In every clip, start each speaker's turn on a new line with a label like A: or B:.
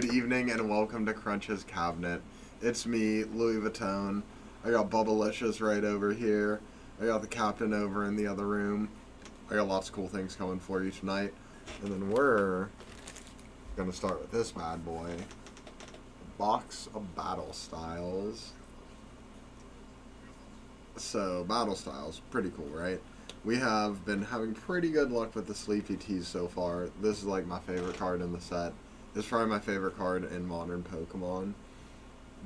A: Good evening and welcome to Crunch's Cabinet. It's me, Louis Vuitton. I got Bubblicious right over here. I got the captain over in the other room. I got lots of cool things coming for you tonight. And then we're gonna start with this bad boy. A box of BattleStyles. So, BattleStyles, pretty cool, right? We have been having pretty good luck with the Sleepy Tees so far. This is like my favorite card in the set. It's probably my favorite card in modern Pokemon.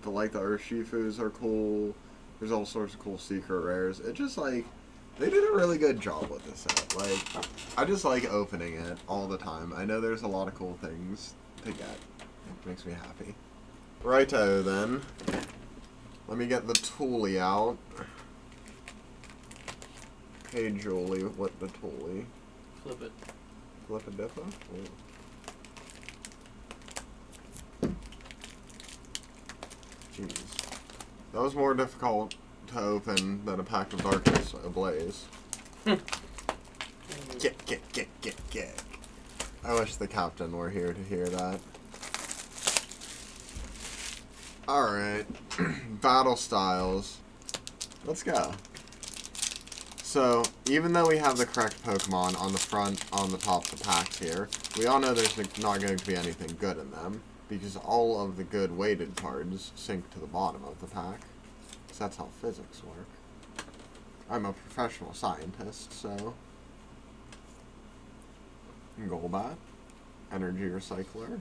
A: But like the Urshifus are cool. There's all sorts of cool secret rares. It just like, they did a really good job with this set. Like, I just like opening it all the time. I know there's a lot of cool things to get. It makes me happy. Righto then. Let me get the toolie out. Hey Julie, what the toolie?
B: Flip it.
A: Flip a dipper? Jeez. That was more difficult to open than a pack of darkness ablaze. Kick. I wish the captain were here to hear that. Alright. BattleStyles. Let's go. So, even though we have the correct Pokemon on the front, on the top of the packs here, we all know there's not going to be anything good in them, because all of the good weighted cards sink to the bottom of the pack. Because that's how physics work. I'm a professional scientist, so... Golbat, Energy Recycler,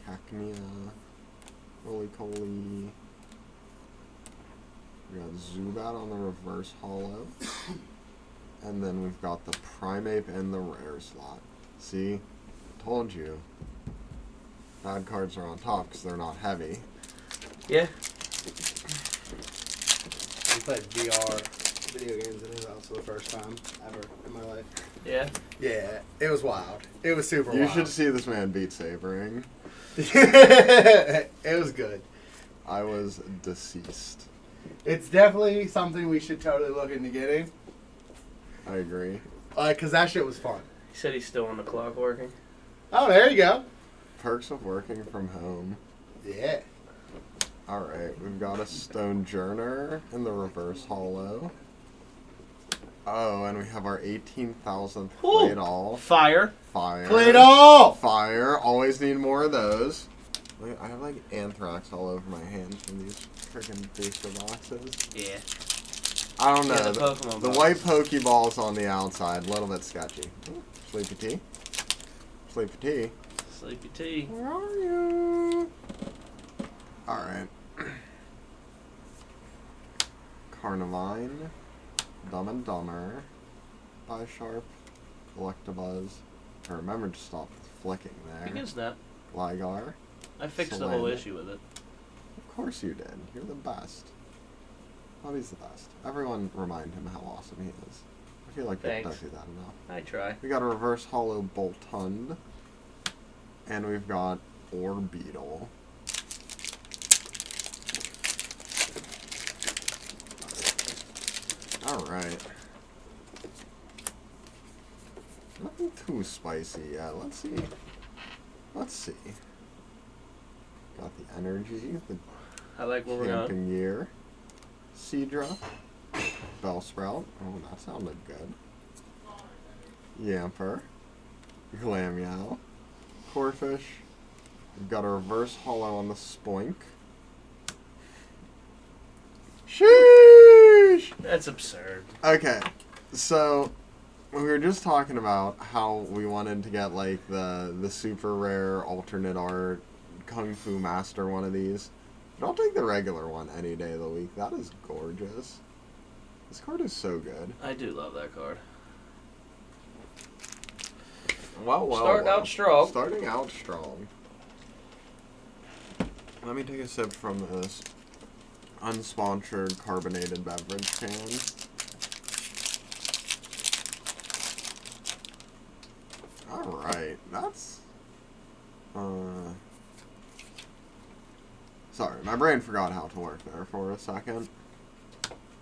A: Cacnea, Roly-Poly... We got Zubat on the reverse holo. And then we've got the Primeape in the rare slot. See? Told you. Bad cards are on top because they're not heavy.
B: Yeah.
C: I played VR video games in his house for the first time ever in my life.
B: Yeah.
C: Yeah, it was wild. It was super
A: You
C: wild.
A: should see this man beat sabering.
C: It was good.
A: I was deceased.
C: It's definitely something we should totally look into getting.
A: I agree.
C: Because that shit was fun.
B: He said he's still on the clock working.
C: Oh, there you go.
A: Perks of working from home.
C: Yeah.
A: Alright, we've got a Stonejourner in the reverse holo. Oh, and we have our 18,000th Claydol.
B: Fire.
A: Fire.
C: Claydol!
A: Fire. Always need more of those. Wait, I have like anthrax all over my hands from these freaking booster boxes.
B: Yeah.
A: I don't know.
B: Yeah, the Pokemon
A: the
B: box.
A: white Pokeballs on the outside, a little bit sketchy. Ooh, Sleepy Tea. Sleepy Tea.
B: Sleepy Tea.
A: Where are you? Alright. Carnivine. Dumb and Dumber. Bisharp. Electabuzz. I remember to stop flicking there.
B: You can snap.
A: Gligar.
B: I fixed the whole
A: Salandit.
B: issue with it.
A: Of course you did. You're the best. Bobby's the best. Everyone remind him how awesome he is. I feel like people
B: Thanks.
A: don't do that enough.
B: I try.
A: We got a reverse holo Boltund. And we've got Orbeetle. Alright. Nothing too spicy yet. Let's see. Let's see. Got the energy, the
B: I like where we're going.
A: camping gear, Seadra, Bellsprout. Oh, that sounded good. Yamper, Glameow, Corphish. We've got a reverse holo on the Spoink. Sheesh!
B: That's absurd.
A: Okay, so we were just talking about how we wanted to get like the super rare alternate art Kung Fu Master one of these. But I'll take the regular one any day of the week. That is gorgeous. This card is so good.
B: I do love that card.
A: Well.
B: Starting out strong.
A: Starting out strong. Let me take a sip from this unsponsored carbonated beverage can. Alright, that's... Sorry, my brain forgot how to work there for a second.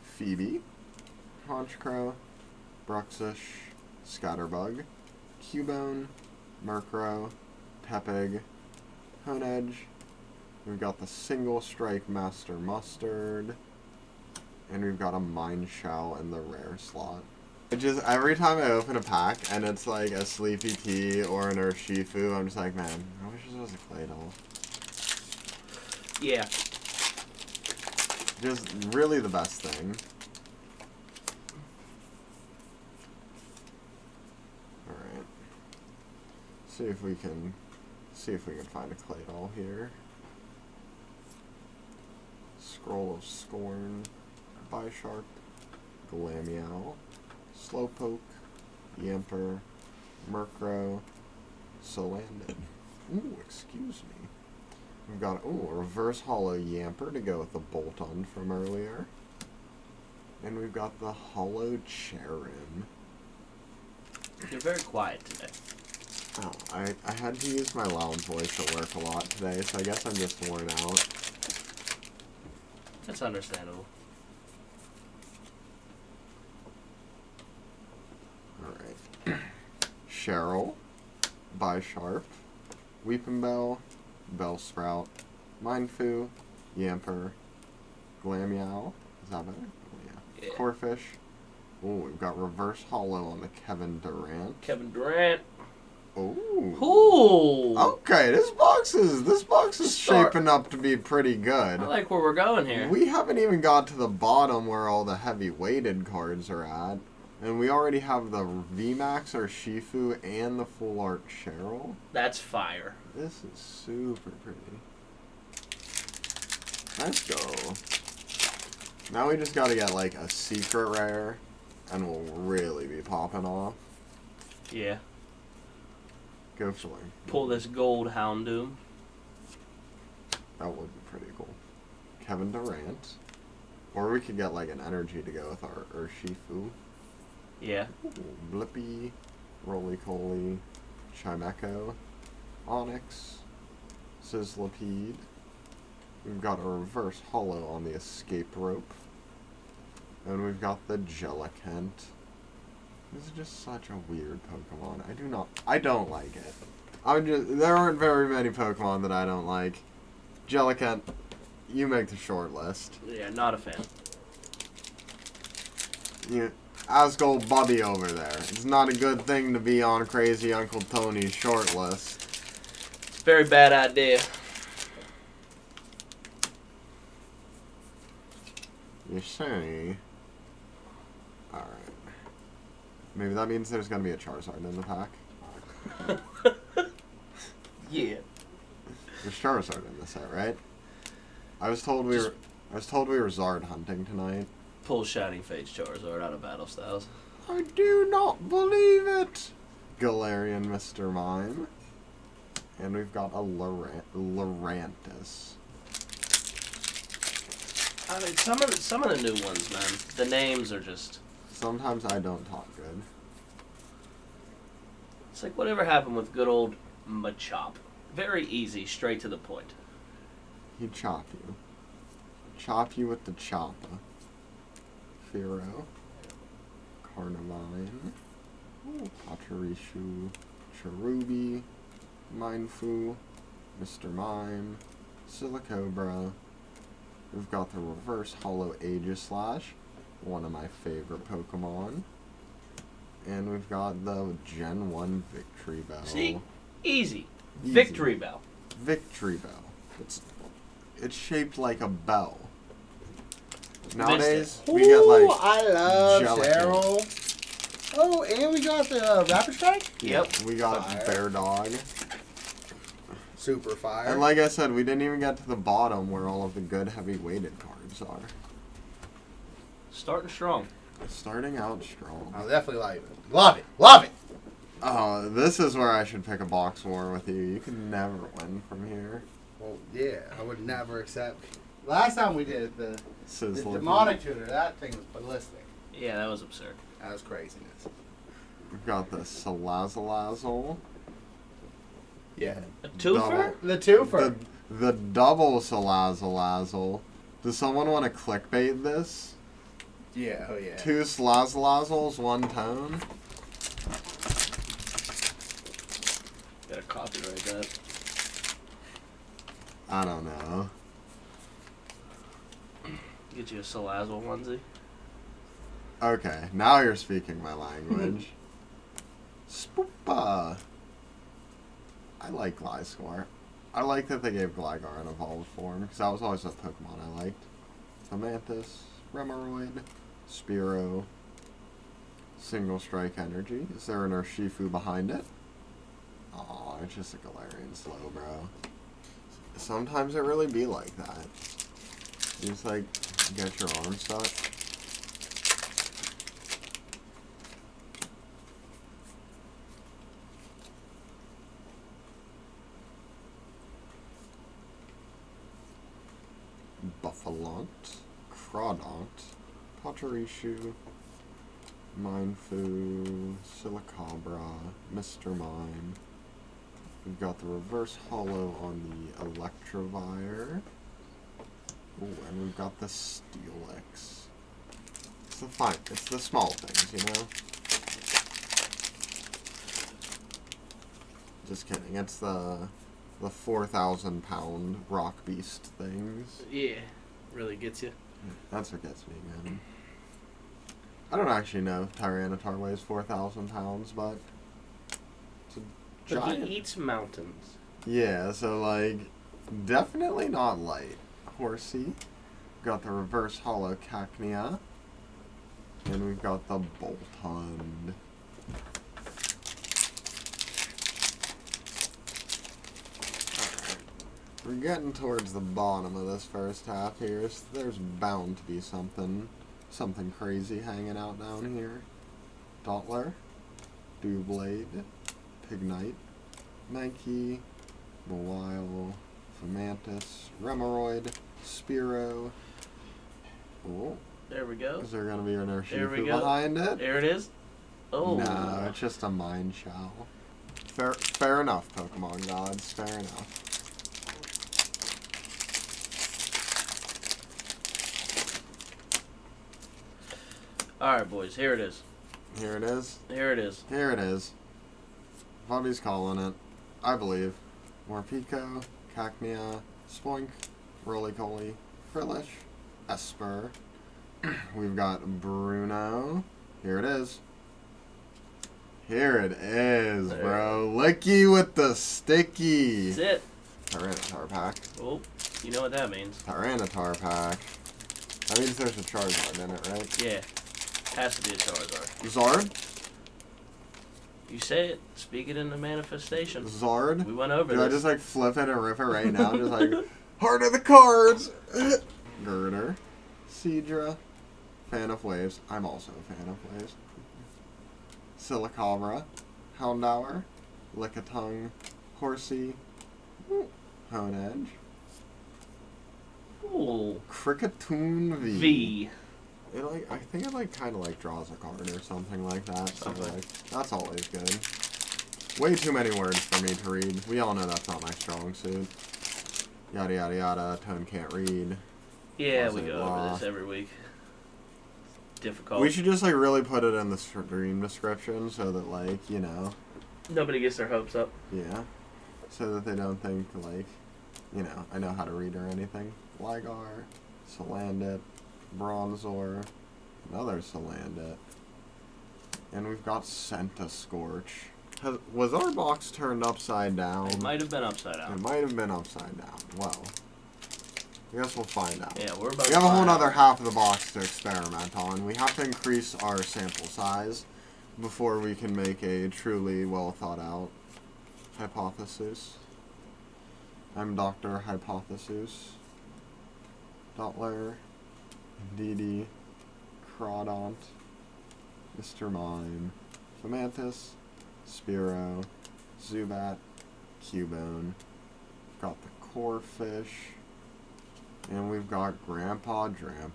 A: Phoebe, Honchkrow, Bruxish, Scatterbug, Cubone, Murkrow, Tepig, Honedge. We've got the Single Strike Master Mustard. And we've got a Mind Shell in the rare slot. It just, every time I open a pack and it's like a Sleepy Tea or an Urshifu, I'm just like, man, I wish this was a Claydol.
B: Yeah.
A: Just really the best thing. Alright. See if we can find a Claydol here. Scroll of Scorn, Bisharp, Glameow, Slowpoke, Yamper, Murkrow, Solanded. Ooh, excuse me. We've got, a reverse holo Yamper to go with the Bolton from earlier. And we've got the holo Cherim.
B: You're very quiet today.
A: Oh, I had to use my loud voice at work a lot today, so I guess I'm just worn out.
B: That's understandable.
A: Alright. Cheryl, Bisharp, Weepinbell, Bellsprout, Mindfu, Yamper, Glameow. Is that better? Oh, yeah. Corphish. Ooh, we've got reverse holo on the Kevin Durant.
B: Kevin Durant.
A: Ooh.
B: Ooh.
A: Okay, this box is shaping up to be pretty good.
B: I like where we're going here.
A: We haven't even got to the bottom where all the heavy weighted cards are at. And we already have the VMAX Urshifu and the Full Art Cheryl.
B: That's fire.
A: This is super pretty. Let's go. Now we just gotta get like a secret rare and we'll really be popping off.
B: Yeah.
A: Go for it.
B: Pull this gold Houndoom.
A: That would be pretty cool. Kevin Durant. Or we could get like an energy to go with our Urshifu.
B: Yeah.
A: Ooh, Blippi, Roly-Poly, Chimecho, Onyx, Sizzlipede. We've got a reverse holo on the Escape Rope. And we've got the Jellicent. This is just such a weird Pokemon. I don't like it. There aren't very many Pokemon that I don't like. Jellicent, you make the short list.
B: Yeah, not a fan.
A: Asgold Buddy over there. It's not a good thing to be on Crazy Uncle Tony's short list.
B: Very bad idea.
A: You say? Alright. Maybe that means there's gonna be a Charizard in the pack.
B: Yeah.
A: There's Charizard in this set, right? I was told we were Zard hunting tonight.
B: Pull Shining Fates Charizard out of BattleStyles.
A: I do not believe it! Galarian Mr. Mime. And we've got a Lurantis.
B: I mean, some of the new ones, man. The names are just...
A: Sometimes I don't talk good.
B: It's like whatever happened with good old Machop. Very easy, straight to the point.
A: He'd chop you. Chop you with the chopper. Firo. Carnivine. Pachirisu. Cherubi. Mindfu. Mr. Mime. Silicobra. We've got the reverse holo Aegislash. One of my favorite Pokemon. And we've got the Gen 1 Victory Bell.
B: See? Easy.
A: Easy.
B: Victory Bell.
A: Victory Bell. It's shaped like a bell. Nowadays, we get like
C: I love
A: Jellicent.
C: Cheryl. Oh, and we got the Rapid Strike?
B: Yep.
A: We got
C: Fire.
A: Bear Dog.
C: Super fire.
A: And like I said, we didn't even get to the bottom where all of the good heavy weighted cards are.
B: Starting strong.
A: Starting out strong.
C: I definitely like it. Love it. Love it.
A: Oh, this is where I should pick a box war with you. You can never win from here.
C: Well, yeah, I would never accept. Last time we did the
A: Sizzler.
C: demonic tutor, that thing was ballistic.
B: Yeah, that was absurd.
C: That was craziness.
A: We've got the Salazzle.
C: Yeah.
B: A twofer?
C: The twofer.
A: The double Salazzle. Does someone want to clickbait this?
C: Yeah, oh yeah.
A: 2 Salazzles, 1 tone.
B: Gotta copyright that.
A: I don't know.
B: Get you a Salazzle onesie.
A: Okay, now you're speaking my language. Spoopa. I like Gliscor. I like that they gave Gligar an evolved form, because that was always a Pokemon I liked. Fomantis, Remoraid, Spearow, Single Strike Energy. Is there an Urshifu behind it? Aw, it's just a Galarian Slowbro. Sometimes it really be like that. You just like get your arm stuck. Buffalont, Crawdont, Pachirisu, Minefu, Silicabra, Mr. Mime. We've got the reverse hollow on the Electivire. Ooh, and we've got the Steelix. It's the small things, you know? Just kidding, it's the 4,000-pound rock beast things.
B: Yeah, really gets you.
A: That's what gets me again. I don't actually know if Tyranitar weighs 4,000 pounds, but it's a
B: But
A: giant.
B: he eats mountains.
A: Yeah, so like, definitely not light. Horsey. Got the reverse hollow Cacnea. And we've got the Boltund. We're getting towards the bottom of this first half here, so there's bound to be something crazy hanging out down here. Dottler, Doublade, Pignite, Mankey, Mawile, Fomantis, Remoraid, Spearow. Oh,
B: There we go.
A: is there going to be an
B: There we
A: Urshifu
B: go.
A: behind it?
B: There it is. Oh.
A: No, it's just a Mind Shell. Fair enough, Pokemon gods. Fair enough.
B: Alright, boys. Here it is.
A: Here it is.
B: Here it is.
A: Here it is. Bobby's calling it. I believe. Morpeko, Cacnea, Spoink, Roly-Poly, Frillish, Esper. We've got Bruno. Here it is. Here it is, bro. Licky with the sticky.
B: That's it.
A: Tyranitar pack.
B: Oh, you know what that means.
A: Tyranitar pack. That means there's a Charizard in it, right?
B: Yeah. Has to be a Charizard.
A: Zard?
B: You say it. Speak it into manifestation.
A: Zard?
B: We went over
A: Dude,
B: this.
A: I just like flip it and rip it right now. Just like, heart of the cards! Girder. Seadra. Fan of Waves. I'm also a fan of Waves. Silicabra. Houndour. Lickitung. Horsey. Honedge.
B: Ooh.
A: Cricketoon V.
B: V.
A: It like, I think it like kind of like draws a card or something like that.
B: Something.
A: So like, that's always good. Way too many words for me to read. We all know that's not my strong suit. Yada yada yada. Tone can't read.
B: Yeah,
A: Was
B: we
A: it
B: go
A: law?
B: over this every week. Difficult.
A: We should just like really put it in the stream description so that like, you know,
B: Nobody gets their hopes up.
A: yeah, so that they don't think like, you know, I know how to read or anything. Ligar, Salandit, Bronzor, another Salandit, and we've got Scentascorch. Was our box turned upside down?
B: It might have been upside
A: It
B: down.
A: might have been upside down. Well, I guess we'll find out.
B: Yeah, we're about
A: We
B: to
A: have a whole
B: find
A: other
B: out.
A: half of the box to experiment on. We have to increase our sample size before we can make a truly well thought out hypothesis. I'm Dr. Hypothesis. Dottler, Didi, Crawdont, Mr. Mime, Fomantis, Spearow, Zubat, Cubone. Got the Corphish. And we've got Grandpa Dragon.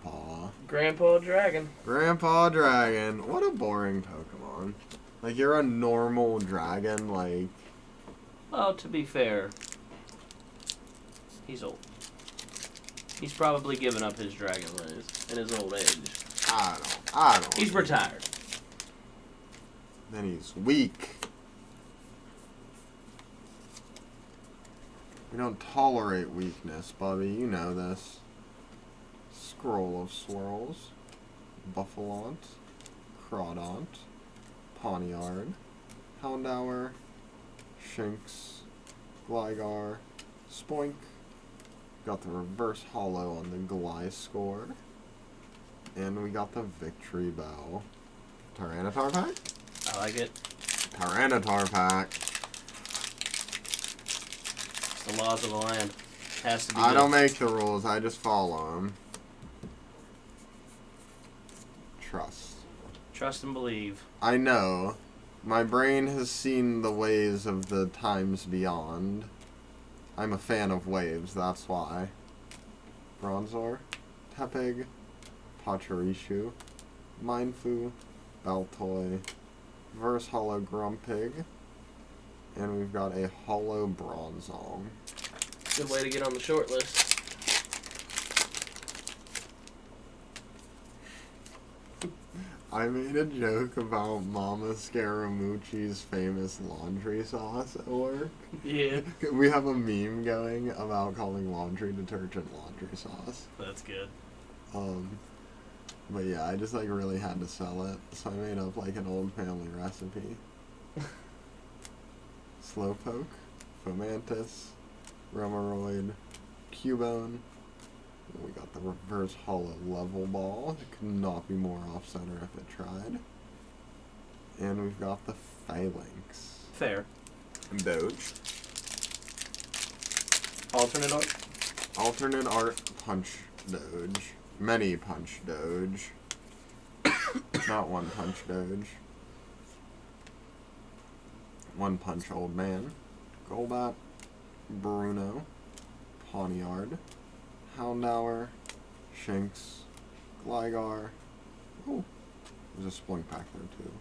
B: Grandpa Dragon.
A: Grandpa Dragon. What a boring Pokemon. Like, you're a normal dragon, like...
B: Well, to be fair, he's old. He's probably given up his dragon in his old age.
A: I don't...
B: He's retired.
A: Then he's weak. We don't tolerate weakness, Bubby. You know this. Scroll of Swirls. Buffalaunt. Crawdaunt. Pawniard. Houndour. Shinx. Gligar. Spoink. Got the reverse holo on the Gliscor. And we got the Victory Bell. Tyranitar pack?
B: I like it.
A: Tyranitar pack.
B: It's the laws of the land. Has to be
A: I
B: good.
A: don't make the rules, I just follow them. Trust.
B: Trust and believe.
A: I know. My brain has seen the ways of the times beyond. I'm a fan of waves, that's why. Bronzor, Tepig, Pachirisu, Mindfu, Baltoy, Reverse Holo Grumpig, and we've got a Holo Bronzong.
B: Good way to get on the short list.
A: I made a joke about Mama Scaramucci's famous laundry sauce at work.
B: Yeah.
A: We have a meme going about calling laundry detergent laundry sauce.
B: That's good.
A: But yeah, I just like really had to sell it, so I made up like an old family recipe. Slowpoke, Fomantis, Remoraid, Cubone. We got the reverse holo level ball. It could not be more off center if it tried. And we've got the Phalanx.
B: Fair.
A: Doge.
B: Alternate art?
A: Alternate art Punch Doge. Many Punch Doge. Not one Punch Doge. One Punch Old Man. Golbat. Bruno. Pawniard. Houndour. Shinx. Gligar. Oh, there's a Spoink pack there too.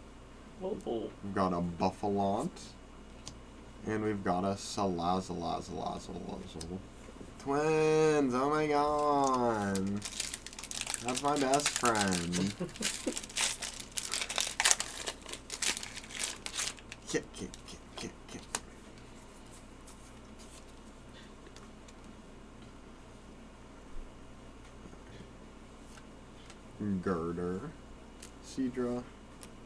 B: Oh.
A: We've got a Buffalaunt. And we've got a Salazzle. Twins! Oh my god! That's my best friend. Kit. Girder. Seadra.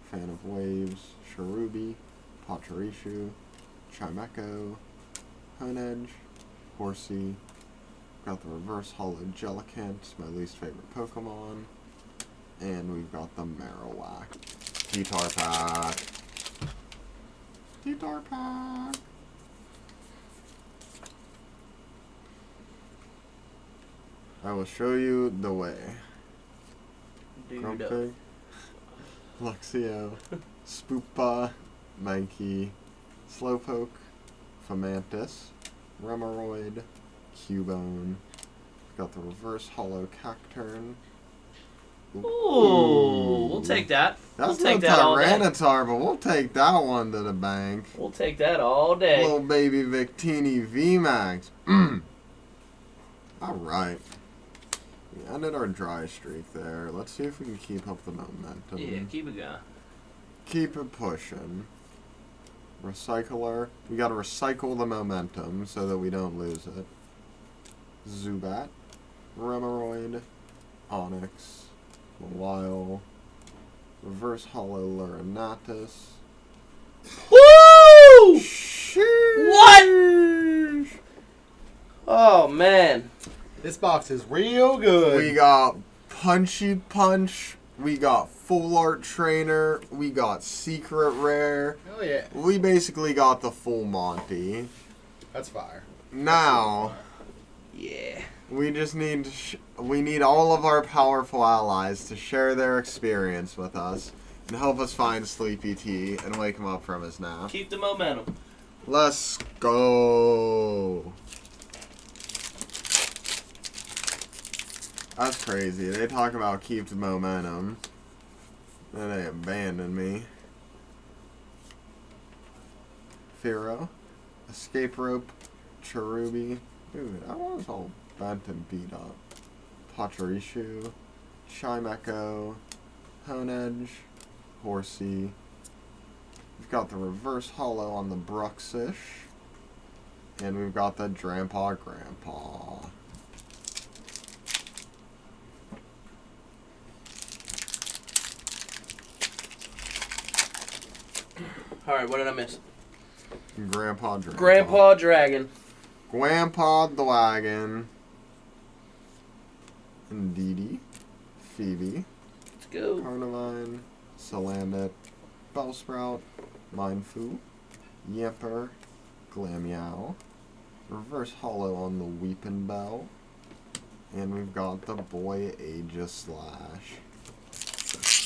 A: Fan of Waves. Cherubi. Pachirisu. Chimecho. Honedge. Horsey. Got the reverse holo Jellicent, my least favorite Pokemon. And we've got the Marowak. Guitar pack. I will show you the way. Grumpig. Luxio. Spoopa. Mankey. Slowpoke. Fomantis. Remoraid. Cubone. Got the reverse holo Cacturn.
B: Ooh, we'll take that.
A: That's
B: we'll take
A: no
B: that all day.
A: Tyranitar, but we'll take that one to the bank.
B: We'll take that all day.
A: Little baby Victini VMAX. Alright. We ended our dry streak there. Let's see if we can keep up the momentum.
B: Yeah, keep it going.
A: Keep it pushing. Recycler. We gotta recycle the momentum so that we don't lose it. Zubat. Remoraid. Onix. Lyle. Reverse holo Luranatus.
B: Woo!
A: Sheesh.
B: What? Oh, man.
C: This box is real good.
A: We got Punchy Punch. We got Full Art Trainer. We got Secret Rare.
C: Oh yeah.
A: We basically got the full Monty.
C: That's fire.
A: Now,
B: Yeah.
A: we just need we need all of our powerful allies to share their experience with us and help us find Sleepy T and wake him up from his nap.
B: Keep the momentum.
A: Let's go. That's crazy. They talk about keep the momentum. Then they abandon me. Firo. Escape Rope. Cherubi. Dude, that was all bent and beat up. Pachirisu. Chimecho. Honedge. Horsey. We've got the reverse holo on the Bruxish. And we've got the Grandpa.
B: Alright, what did I miss?
A: Grandpa
B: Dragon.
A: Grandpa the Wagon. And Dee Dee. Phoebe.
B: Let's go.
A: Carnivine. Salandit. Bellsprout. Mindfu. Yamper. Glammeow. Reverse Hollow on the Weepin' Bell. And we've got the Boy Aegislash.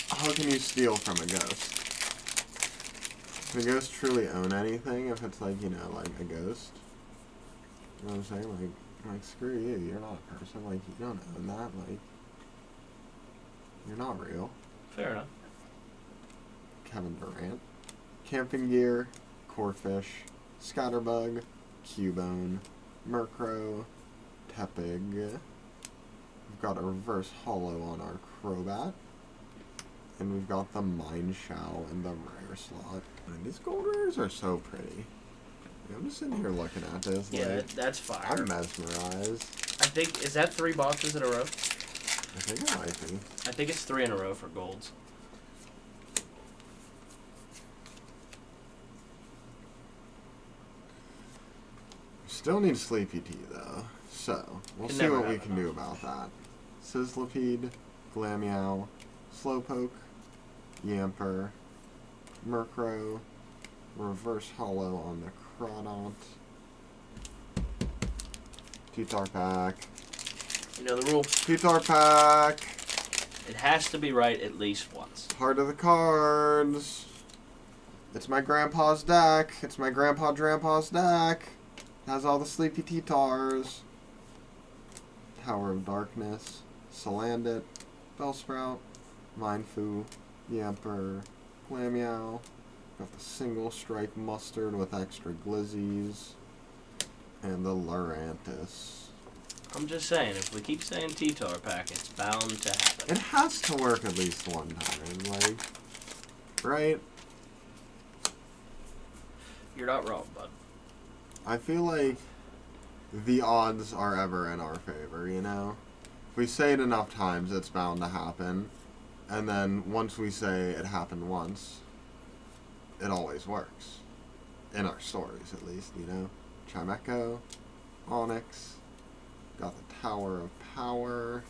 A: How can you steal from a ghost? Can a ghost truly own anything if it's like, you know, like a ghost? You know what I'm saying? Like screw you, you're not a person. Like, you don't own that. Like, you're not real.
B: Fair enough.
A: Kevin Durant. Camping Gear. Corfish. Scatterbug. Cubone. Murkrow. Tepig. We've got a Reverse Hollow on our Crobat. And we've got the Mineshaw in the rare slot. And these gold rares are so pretty. I'm just sitting here looking at this.
B: Yeah,
A: like,
B: that's fire.
A: I'm mesmerized.
B: I think, is that 3 boxes in a row?
A: I think it might be.
B: I think it's 3 in a row for golds.
A: Still need Sleepy Tea though. So, we'll see what we can do about that. Sizzlipede, Glammeow, Slowpoke, Yamper, Murkrow, Reverse Hollow on the Crawdont, T-Tar Pack.
B: You know the rule.
A: T-Tar Pack.
B: It has to be right at least once.
A: Heart of the Cards. It's my grandpa's deck. It's my grandpa's deck. It has all the Sleepy T-Tars. Tower of Darkness. Salandit. Bellsprout. Mindfu. Yamper. Glammeow. Got the Single Strike Mustard with extra glizzies. And the Lurantis.
B: I'm just saying, if we keep saying T-Tar Pack, it's bound to happen.
A: It has to work at least one time, like, right?
B: You're not wrong, bud.
A: I feel like the odds are ever in our favor, you know? If we say it enough times, it's bound to happen. And then once we say it happened once, it always works. In our stories, at least, you know? Chimecho, Onyx, got the Tower of Power.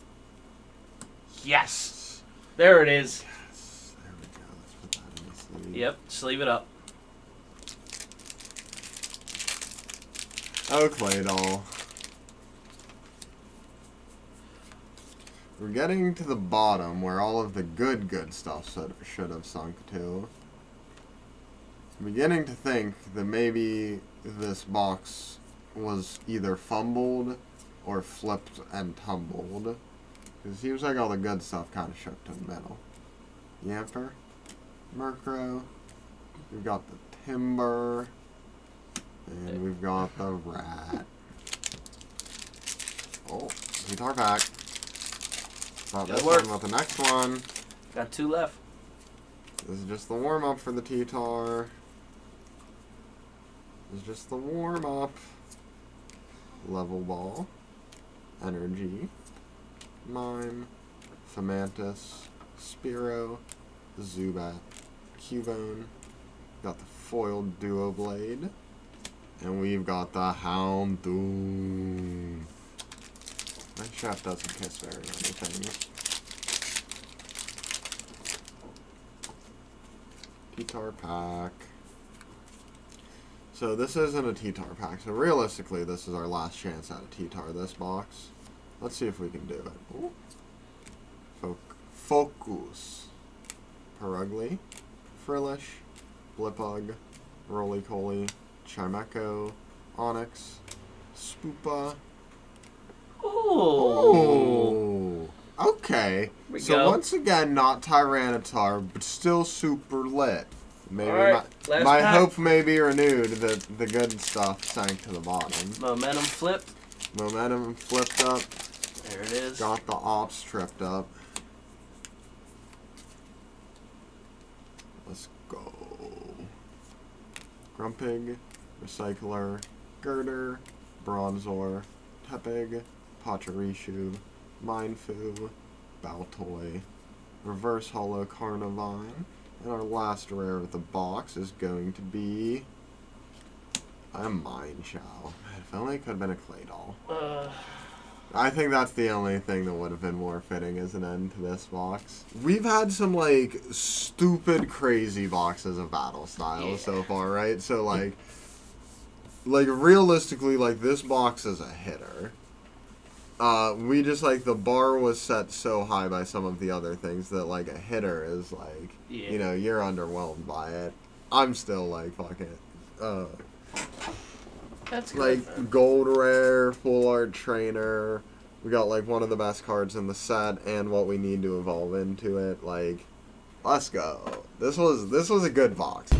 B: Yes! There it is.
A: Yes, there we go. Let's put that in the sleeve.
B: Yep, sleeve it up.
A: Oh, Claydol. We're getting to the bottom where all of the good stuff should have sunk to. I'm beginning to think that maybe this box was either fumbled or flipped and tumbled. Because it seems like all the good stuff kind of shook to the middle. Yamper, Murkrow, we've got the Timber, and we've got the Rat. Oh, T-Tar Pack. Thought this one about the next one.
B: Got 2 left.
A: This is just the warm-up for the T-Tar. This is just the warm-up. Level Ball. Energy. Mime. Fomantis. Spearow. Zubat. Cubone. Got the foiled Duo Blade. And we've got the Houndoom. My chef doesn't kiss very many things. T-Tar Pack. So this isn't a T-Tar Pack. So realistically, this is our last chance at a T-Tar this box. Let's see if we can do it. Ooh. Focus. Perugly. Frillish. Blipbug. Roly-Poly. Chimecho. Onyx. Spoopa.
B: Oh.
A: Okay. So
B: go.
A: once again, not Tyranitar, but still super lit. Maybe
B: Right,
A: my
B: pack.
A: hope may be renewed that the good stuff sank to the bottom.
B: Momentum flipped.
A: Momentum flipped up.
B: There it is.
A: Got the ops tripped up. Let's go. Grumpig, Recycler, Girder, Bronzor, Tepig, Pachirisu, Mindfu, Baltoy, Reverse Hollow Carnivine, and our last rare of the box is going to be a Minechow. If only it could have been a Clay Doll. I think that's the only thing that would have been more fitting as an end to this box. We've had some, like, stupid, crazy boxes of BattleStyles so far, right? So, like, realistically, like, this box is a hitter. We just, like, the bar was set so high by some of the other things that, like, a hitter is, like, you know, you're underwhelmed by it. I'm still, like, fucking,
B: That's good,
A: like,
B: man.
A: gold rare, full art trainer. We got, like, one of the best cards in the set and what we need to evolve into it. Like, let's go. This was a good box.